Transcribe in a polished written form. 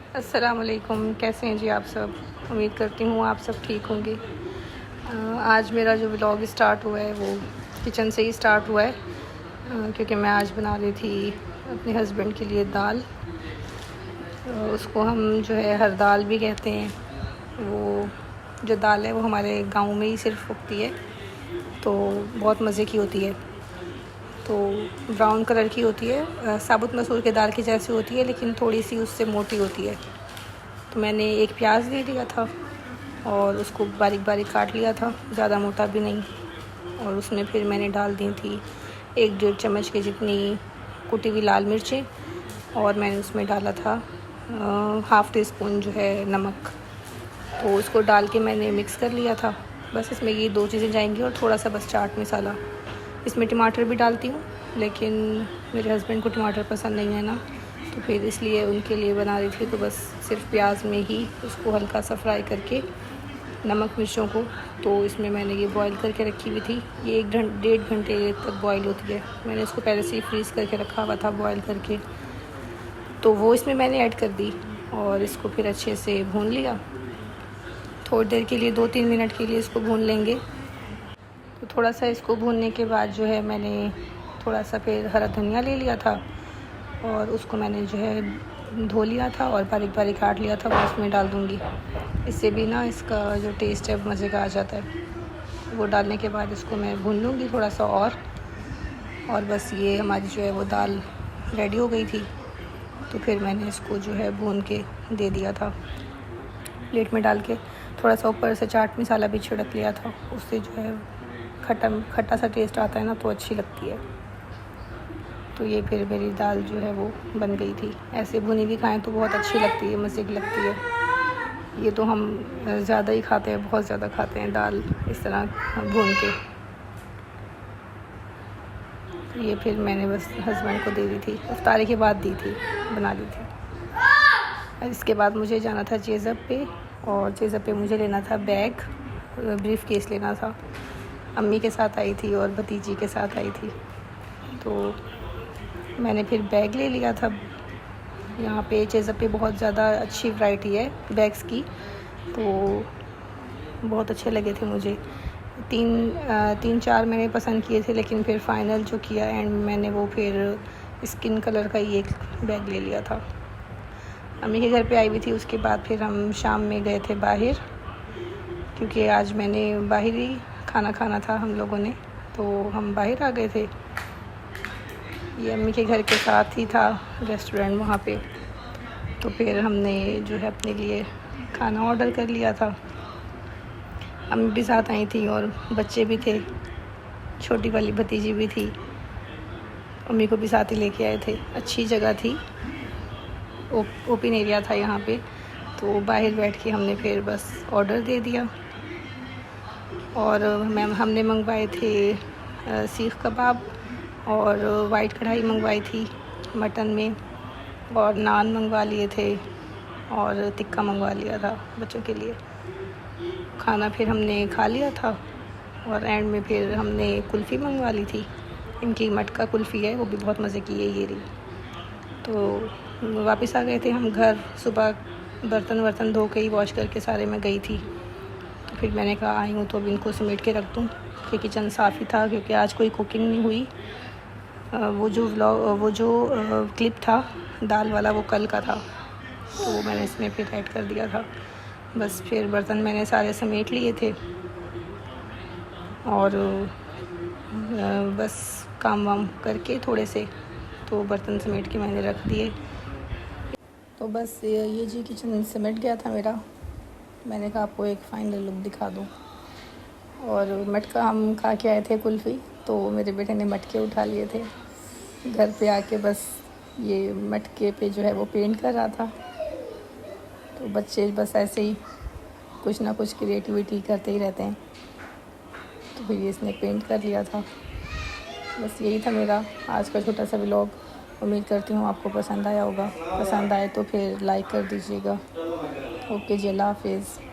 अस्सलामुअलैकुम, कैसे हैं जी आप सब। उम्मीद करती हूँ आप सब ठीक होंगे। आज मेरा जो व्लॉग स्टार्ट हुआ है वो किचन से ही स्टार्ट हुआ है, क्योंकि मैं आज बना रही थी अपने हस्बैंड के लिए दाल। उसको हम जो है हर दाल भी कहते हैं। वो जो दाल है वो हमारे गांव में ही सिर्फ उगती है, तो बहुत मज़े की होती है। तो ब्राउन कलर की होती है, साबुत मसूर के दाल की जैसी होती है, लेकिन थोड़ी सी उससे मोटी होती है। तो मैंने एक प्याज ले लिया था और उसको बारीक बारीक काट लिया था, ज़्यादा मोटा भी नहीं। और उसमें फिर मैंने डाल दी थी 1-1.5 चम्मच की जितनी कुटी हुई लाल मिर्चें, और मैंने उसमें डाला था हाफ़ टी स्पून जो है नमक। तो उसको डाल के मैंने मिक्स कर लिया था। बस इसमें ये 2 चीज़ें जाएंगी और थोड़ा सा बस चाट मसाला। इसमें टमाटर भी डालती हूँ, लेकिन मेरे हस्बैंड को टमाटर पसंद नहीं है ना, तो फिर इसलिए उनके लिए बना रही थी। तो बस सिर्फ प्याज में ही उसको हल्का सा फ्राई करके नमक मिर्चों को, तो इसमें मैंने ये बॉईल करके रखी हुई थी। ये 1-1.5 घंटे तक बॉईल होती है। मैंने इसको पहले से ही फ्रीज़ करके रखा हुआ था बॉईल करके, तो वो इसमें मैंने ऐड कर दी और इसको फिर अच्छे से भून लिया। थोड़ी देर के लिए 2-3 मिनट के लिए इसको भून लेंगे। तो थोड़ा सा इसको भूनने के बाद जो है मैंने थोड़ा सा फिर हरा धनिया ले लिया था और उसको मैंने जो है धो लिया था और बारीक बारीक काट लिया था। वो इसमें डाल दूँगी, इससे भी ना इसका जो टेस्ट है मज़े का आ जाता है। वो डालने के बाद इसको मैं भून लूँगी थोड़ा सा और बस ये हमारी जो है वो दाल रेडी हो गई थी। तो फिर मैंने इसको जो है भून के दे दिया था प्लेट में डाल के। थोड़ा सा ऊपर से चाट मसाला भी छिड़क लिया था, उससे जो है खट्टा सा टेस्ट आता है ना, तो अच्छी लगती है। तो ये फिर मेरी दाल जो है वो बन गई थी। ऐसे भुनी भी खाएं तो बहुत अच्छी लगती है, मज़े की लगती है। ये तो हम ज़्यादा ही खाते हैं, बहुत ज़्यादा खाते हैं दाल इस तरह भून के। तो ये फिर मैंने बस हस्बैंड को दे दी थी, इफ्तारी के बाद दी थी, बना ली थी। इसके बाद मुझे जाना था चेज़अप पे, और चेज़अप पे मुझे लेना था बैग, ब्रीफ केस लेना था। अम्मी के साथ आई थी और भतीजी के साथ आई थी, तो मैंने फिर बैग ले लिया था। यहाँ पे चेज़अप पे बहुत ज़्यादा अच्छी वैरायटी है बैग्स की, तो बहुत अच्छे लगे थे मुझे। 3-4 मैंने पसंद किए थे, लेकिन फिर फ़ाइनल जो किया एंड मैंने वो फिर स्किन कलर का ही एक बैग ले लिया था। अम्मी के घर पे आई हुई थी, उसके बाद फिर हम शाम में गए थे बाहर, क्योंकि आज मैंने बाहर ही खाना खाना था हम लोगों ने, तो हम बाहर आ गए थे। ये अम्मी के घर के साथ ही था रेस्टोरेंट वहाँ पे। तो फिर हमने जो है अपने लिए खाना ऑर्डर कर लिया था। अम्मी भी साथ आई थी और बच्चे भी थे, छोटी वाली भतीजी भी थी, अम्मी को भी साथ ही लेके आए थे। अच्छी जगह थी, ओपन एरिया था यहाँ पे, तो बाहर बैठ के हमने फिर बस ऑर्डर दे दिया। और हमने मंगवाए थे सीख कबाब और वाइट कढ़ाई मंगवाई थी मटन में, और नान मंगवा लिए थे और टिक्का मंगवा लिया था बच्चों के लिए। खाना फिर हमने खा लिया था और एंड में फिर हमने कुल्फ़ी मंगवा ली थी। इनकी मटका कुल्फ़ी है, वो भी बहुत मज़े की है ये रही। तो वापस आ गए थे हम घर। सुबह बर्तन धो के ही वॉश करके सारे मैं गई थी। तो फिर मैंने कहा आई हूँ तो अब इनको समेट के रख दूँ, कि किचन साफ़ ही था, क्योंकि आज कोई कुकिंग नहीं हुई। वो जो क्लिप था दाल वाला, वो कल का था, तो वो मैंने इसमें फिर ऐड कर दिया था। बस फिर बर्तन मैंने सारे समेट लिए थे और बस काम वाम करके थोड़े से तो बर्तन समेट के मैंने रख दिए। तो बस ये जी किचन समेट गया था मेरा। मैंने कहा आपको एक फ़ाइनल लुक दिखा दूँ। और मटका हम खा के आए थे कुल्फ़ी, तो मेरे बेटे ने मटके उठा लिए थे। घर पे आके बस ये मटके पे जो है वो पेंट कर रहा था। तो बच्चे बस ऐसे ही कुछ ना कुछ क्रिएटिविटी करते ही रहते हैं, तो फिर इसने पेंट कर लिया था। बस यही था मेरा आज का छोटा सा व्लॉग। उम्मीद करती हूँ आपको पसंद आया होगा। पसंद आए तो फिर लाइक कर दीजिएगा। ओके जी, अल्लाह हाफिज़।